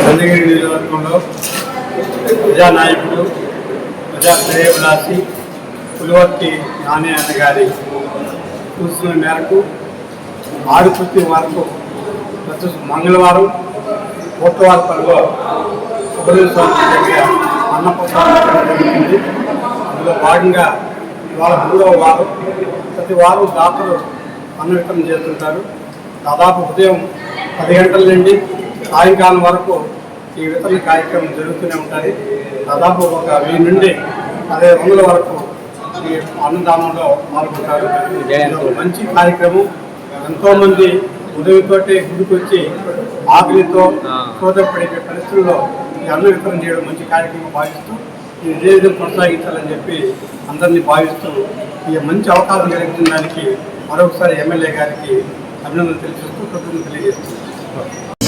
చంద్రగిరి నియోజకవర్గంలో ప్రజానాయకుడు ప్రజా శ్రేయోభిలాషి పులివర్తి నాణ్య గారి సూచన మేరకు ఆడుపుత్తి వరకు ప్రతి మంగళవారం కోట్లవారిపల్లిలో సుబ్రహ్మణ్య స్వామి దగ్గర అన్నప్రసాదం జరుగుతుంది. అందులో భాగంగా ఇవాళ 3వ వారం. ప్రతి వారం దాతలు అన్న వితరణ చేస్తుంటారు. దాదాపు ఉదయం 10 గంటల నుండి సాయంకాలం వరకు ఈ వితరణ కార్యక్రమం జరుగుతూనే ఉంటుంది. దాదాపు ఒక 1000 నుండి 1500 వరకు ఈ అన్నదానంలో పాల్గొంటారు. మంచి కార్యక్రమం. ఎంతోమంది ఉదయంతోటే గుడికి వచ్చి ఆకలితో సోదపడే పరిస్థితుల్లో ఈ అన్న వితరణ చేయడం మంచి కార్యక్రమం భావిస్తూ ఈ విజయం కొనసాగించాలని చెప్పి అందరినీ భావిస్తూ ఈ మంచి అవకాశం కలిగిన దానికి మరొకసారి ఎమ్మెల్యే గారికి అభినందనలు తెలియజేస్తూ కృతజ్ఞతలు తెలియజేస్తున్నాను.